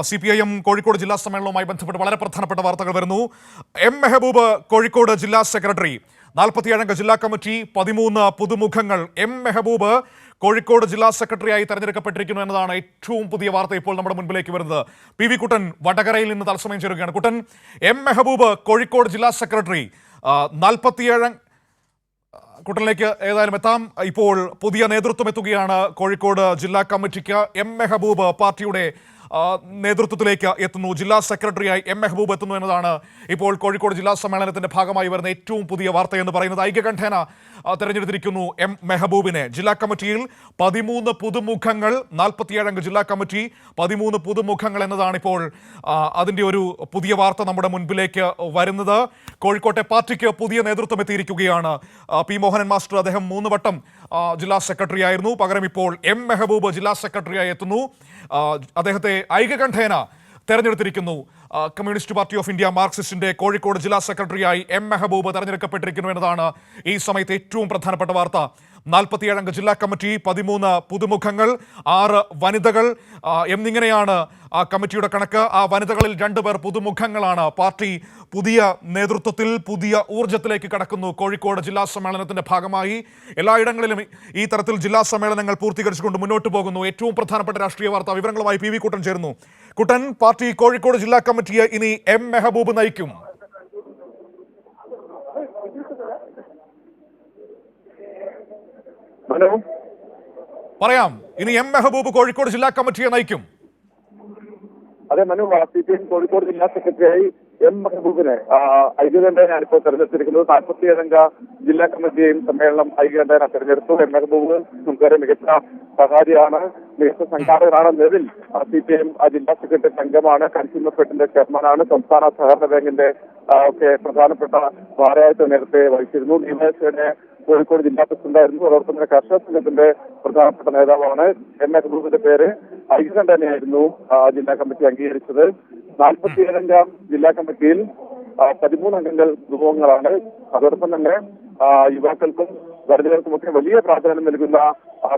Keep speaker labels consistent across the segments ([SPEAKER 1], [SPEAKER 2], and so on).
[SPEAKER 1] CPIM Kozhikode ജില്ലാ സമ്മേളനവുമായി ബന്ധപ്പെട്ട് വളരെ പ്രധാനപ്പെട്ട വാർത്തകൾ വരുന്നു. എം മെഹബൂബ് കോഴിക്കോട് ജില്ലാ സെക്രട്ടറി, 47 അംഗ ജില്ലാ കമ്മിറ്റി, 13 പുതുമുഖങ്ങൾ. എം മെഹബൂബ് കോഴിക്കോട് ജില്ലാ സെക്രട്ടറിയായി തെരഞ്ഞെടുക്കപ്പെട്ടിരിക്കുന്നു എന്നതാണ് ഏറ്റവും പുതിയ വാർത്ത ഇപ്പോൾ നമ്മുടെ മുൻപിലേക്ക് വരുന്നത്. പി വി കുട്ടൻ വടകരയിൽ നിന്ന് തത്സമയം ചേരുകയാണ്. കുട്ടൻ, എം മെഹബൂബ് കോഴിക്കോട് ജില്ലാ സെക്രട്ടറി, 47 കുട്ടനിലേക്ക് ഏതായാലും എത്താം. ഇപ്പോൾ പുതിയ നേതൃത്വം എത്തുകയാണ് കോഴിക്കോട് ജില്ലാ കമ്മിറ്റിക്ക്. എം മെഹബൂബ് പാർട്ടിയുടെ നേതൃത്വത്തിലേക്ക് എത്തുന്നു. ജില്ലാ സെക്രട്ടറിയായി എം മെഹബൂബ് എത്തുന്നു എന്നതാണ് ഇപ്പോൾ കോഴിക്കോട് ജില്ലാ സമ്മേളനത്തിന്റെ ഭാഗമായി വരുന്ന ഏറ്റവും പുതിയ വാർത്ത എന്ന് പറയുന്നത്. ഐക്യകണ്ഠേന തെരഞ്ഞെടുത്തിരിക്കുന്നു എം മെഹബൂബിനെ. ജില്ലാ കമ്മിറ്റിയിൽ 13 പുതുമുഖങ്ങൾ, 47 അംഗ ജില്ലാ കമ്മിറ്റി, 13 പുതുമുഖങ്ങൾ എന്നതാണ് ഇപ്പോൾ അതിൻ്റെ ഒരു പുതിയ വാർത്ത നമ്മുടെ മുൻപിലേക്ക് വരുന്നത്. കോഴിക്കോട്ടെ പാർട്ടിക്ക് പുതിയ നേതൃത്വം എത്തിയിരിക്കുകയാണ്. പി മോഹനൻ മാസ്റ്റർ, അദ്ദേഹം 3 വട്ടം ജില്ലാ സെക്രട്ടറി ആയിരുന്നു. പകരം ഇപ്പോൾ എം മെഹബൂബ് ജില്ലാ സെക്രട്ടറിയായി എത്തുന്നു. അദ്ദേഹത്തെ ഐക്യകണ്ഠേന തെരഞ്ഞെടുത്തിരിക്കുന്നു. കമ്മ്യൂണിസ്റ്റ് പാർട്ടി ഓഫ് ഇന്ത്യ മാർക്സിസ്റ്റിന്റെ കോഴിക്കോട് ജില്ലാ സെക്രട്ടറിയായി എം മെഹബൂബ് തെരഞ്ഞെടുക്കപ്പെട്ടിരിക്കുന്നു എന്നതാണ് ഈ സമയത്ത് ഏറ്റവും പ്രധാനപ്പെട്ട വാർത്ത. 47 അംഗ ജില്ലാ കമ്മിറ്റി, 13 പുതുമുഖങ്ങൾ, 6 വനിതകൾ എന്നിങ്ങനെയാണ് ആ കമ്മിറ്റിയുടെ കണക്ക്. ആ വനിതകളിൽ 2 പേർ പുതുമുഖങ്ങളാണ്. പാർട്ടി പുതിയ നേതൃത്വത്തിൽ പുതിയ ഊർജ്ജത്തിലേക്ക് കടക്കുന്നു. കോഴിക്കോട് ജില്ലാ സമ്മേളനത്തിന്റെ ഭാഗമായി എല്ലായിടങ്ങളിലും ഈ തരത്തിൽ ജില്ലാ സമ്മേളനങ്ങൾ പൂർത്തീകരിച്ചുകൊണ്ട് മുന്നോട്ട് പോകുന്നു. ഏറ്റവും പ്രധാനപ്പെട്ട രാഷ്ട്രീയ വാർത്താ വിവരങ്ങളുമായി പി വി കുട്ടൻ ചേരുന്നു. കുട്ടൻ, പാർട്ടി കോഴിക്കോട് ജില്ലാ കമ്മിറ്റിയെ ഇനി എം മെഹബൂബ് നയിക്കും. പറയാം, ഇനി എം മെഹബൂബ് കോഴിക്കോട് ജില്ലാ കമ്മിറ്റിയെ നയിക്കും.
[SPEAKER 2] അതെ മനു, CPIM കോഴിക്കോട് ജില്ലാ സെക്രട്ടറിയായി എം മെഹബൂബിനെ ഐക്യകണ്ഠേന ഇപ്പോൾ തെരഞ്ഞെടുത്തിരിക്കുന്നത്. 47 അംഗ ജില്ലാ കമ്മിറ്റിയെയും സമ്മേളനം ഐക്യകണ്ഠേന തെരഞ്ഞെടുത്തു. എം മെഹബൂബ് നമുക്കറിയാം മികച്ച സഹാരിയാണ്, മികച്ച സംഘാടകനാണ്. നിലവിൽ CPIM ജില്ലാ സെക്രട്ടറി അംഗമാണ്, കൺസ്യൂമർ ഫെഡിന്റെ ചെയർമാനാണ്, സംസ്ഥാന സഹകരണ ബാങ്കിന്റെ ഒക്കെ പ്രധാനപ്പെട്ട ഭാരവാഹിത്വം നേരത്തെ വഹിച്ചിരുന്നു. ഡിവൈഎസ്പിയുടെ കോഴിക്കോട് ജില്ലാ പ്രസിഡന്റായിരുന്നു. അതോടൊപ്പം തന്നെ കർഷക സംഘത്തിന്റെ പ്രധാനപ്പെട്ട നേതാവാണ്. എം മെഹബൂബിന്റെ പേര് ഐക്യകണ്ഠേനയായിരുന്നു ജില്ലാ കമ്മിറ്റി അംഗീകരിച്ചത്. 47 അംഗ ജില്ലാ കമ്മിറ്റിയിൽ 13 അംഗങ്ങൾ പുതുമുഖങ്ങളാണ്. അതോടൊപ്പം തന്നെ യുവാക്കൾക്കും ദളിതർക്കുമൊക്കെ വലിയ പ്രാധാന്യം നൽകുന്ന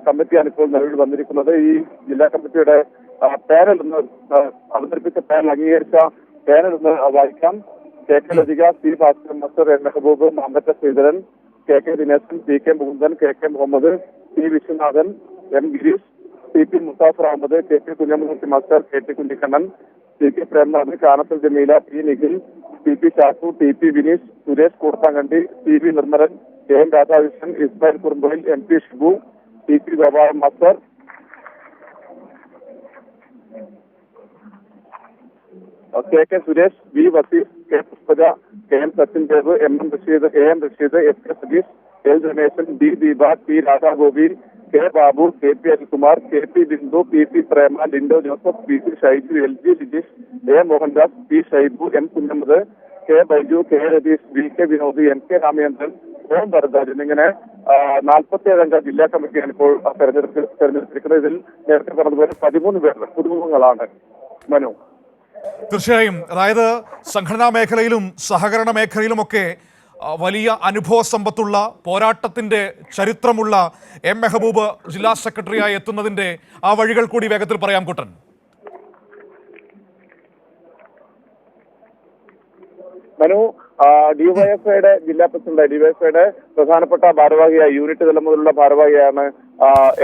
[SPEAKER 2] കമ്മിറ്റിയാണ് ഇപ്പോൾ നിലവിൽ വന്നിരിക്കുന്നത്. ഈ ജില്ലാ കമ്മിറ്റിയുടെ പാനൽ എന്ന് അവതരിപ്പിച്ച പാനൽ, അംഗീകരിച്ച പാനൽ എന്ന് വായിക്കാം. K Lathika, C Bhaskaran master, M Mehaboob, Mampatta Sreedharan, K Dineshan, P Mukundan, K Muhammad, P Viswanathan, M Gireesh, CP Musafar Ahammed, K Kunhammoorthy master, K Kunhikannan, CK Premnath, Kanathil Jameela, P Nikhil, CP Chacko, TP Vineesh, Suresh Koorthankandi, CB Nirmalan, KM Radhakrishnan, Ismayil Kurumbayil, MP Shibu, CP Gopalan master, KK Suresh, V Vaseef, K Pushpaja, KM Sachin Dev, AM Rasheed, SK Satheesh, L Rameshan, D Deepa, P Radhagopi, K Babu, KP Anilkumar, KP Bindu, PP Prema, Lindo Joseph, PC Shaiju, LG Lijeesh, A Mohandas, P Shaibu, M Kunhammad, K Baiju, K Ratheesh, VK Vinod, MK Ramachandran, Om Bharadwaj എന്നിങ്ങനെ 47 അംഗ ജില്ലാ കമ്മിറ്റിയാണ് ഇപ്പോൾ തെരഞ്ഞെടുത്തിരിക്കുന്നത്. ഇതിൽ നേരത്തെ പറഞ്ഞതുപോലെ 13 പേർ പുതുമുഖങ്ങളാണ്. മനു,
[SPEAKER 1] തീർച്ചയായും, അതായത് സംഘടനാ മേഖലയിലും സഹകരണ മേഖലയിലുമൊക്കെ വലിയ അനുഭവ സമ്പത്തുള്ള, പോരാട്ടത്തിന്റെ ചരിത്രമുള്ള എം മെഹബൂബ് ജില്ലാ സെക്രട്ടറിയായി എത്തുന്നതിന്റെ ആ വഴികൾ കൂടി വേഗത്തിൽ പറയാം കുട്ടൻ.
[SPEAKER 2] മനു, ഡിവൈഎഫ്ഐയുടെ ജില്ലാ പ്രസിഡന്റ്, ഡിവൈഎഫ്ഐയുടെ പ്രധാനപ്പെട്ട ഭാരവാഹിയായി, യൂണിറ്റ് തലം മുതലുള്ള ഭാരവാഹിയാണ്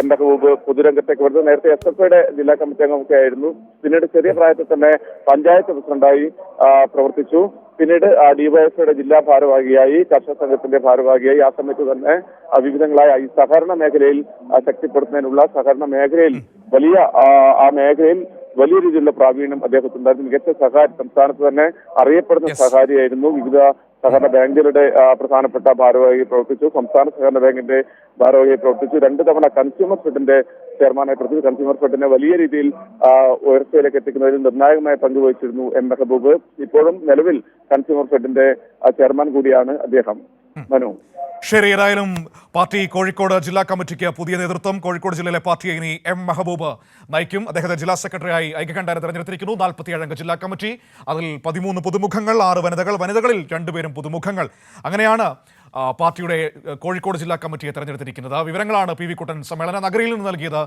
[SPEAKER 2] എം മെഹബൂബ് പൊതുരംഗത്തേക്ക് വരുന്നത്. നേരത്തെ SFIയുടെ ജില്ലാ കമ്മിറ്റി അംഗമൊക്കെ ആയിരുന്നു. പിന്നീട് ചെറിയ പ്രായത്തിൽ തന്നെ പഞ്ചായത്ത് പ്രസിഡന്റായി പ്രവർത്തിച്ചു. പിന്നീട് ഡിവൈഎഫ്ഐയുടെ ജില്ലാ ഭാരവാഹിയായി, കർഷക സംഘത്തിന്റെ ഭാരവാഹിയായി, ആ സമയത്ത് തന്നെ വിവിധങ്ങളായ ഈ സഹകരണ മേഖലയിൽ ശക്തിപ്പെടുത്തുന്നതിനുള്ള, സഹകരണ മേഖലയിൽ വലിയ ആ മേഖലയിൽ വലിയ രീതിയിലുള്ള പ്രാവീണ്യം അദ്ദേഹത്തിനുണ്ടായിരുന്നു. മികച്ച സഹകാരി, സംസ്ഥാനത്ത് തന്നെ അറിയപ്പെടുന്ന സഹകാരിയായിരുന്നു. വിവിധ സഹകരണ ബാങ്കുകളുടെ പ്രധാനപ്പെട്ട ഭാരവാഹിയെ പ്രവർത്തിച്ചു. സംസ്ഥാന സഹകരണ ബാങ്കിന്റെ ഭാരവാഹിയെ പ്രവർത്തിച്ചു. 2 തവണ കൺസ്യൂമർ ഫെഡിന്റെ ചെയർമാനായി പ്രവർത്തിച്ചു. കൺസ്യൂമർ ഫെഡിനെ വലിയ രീതിയിൽ ഉയർച്ചയിലേക്ക് എത്തിക്കുന്നതിൽ നിർണായകമായ പങ്ക് വഹിച്ചിരുന്നു എം മെഹബൂബ്. ഇപ്പോഴും നിലവിൽ കൺസ്യൂമർ ഫെഡിന്റെ ചെയർമാൻ കൂടിയാണ് അദ്ദേഹം. മനു,
[SPEAKER 1] ശരി, ഏതായാലും പാർട്ടി കോഴിക്കോട് ജില്ലാ കമ്മിറ്റിക്ക് പുതിയ നേതൃത്വം. കോഴിക്കോട് ജില്ലയിലെ പാർട്ടിയെ ഇനി എം മെഹബൂബ് നയിക്കും. അദ്ദേഹത്തെ ജില്ലാ സെക്രട്ടറിയായി ഐക്യകണ്ഠേന തെരഞ്ഞെടുത്തിരിക്കുന്നു. 47 അംഗ ജില്ലാ കമ്മിറ്റി, അതിൽ 13 പുതുമുഖങ്ങൾ, 6 വനിതകൾ, വനിതകളിൽ 2 പേരും പുതുമുഖങ്ങൾ. അങ്ങനെയാണ് പാർട്ടിയുടെ കോഴിക്കോട് ജില്ലാ കമ്മിറ്റിയെ തെരഞ്ഞെടുത്തിരിക്കുന്നത്. വിവരങ്ങളാണ് പി വി കുട്ടൻ സമ്മേളന നഗരിയിൽ നിന്ന് നൽകിയത്.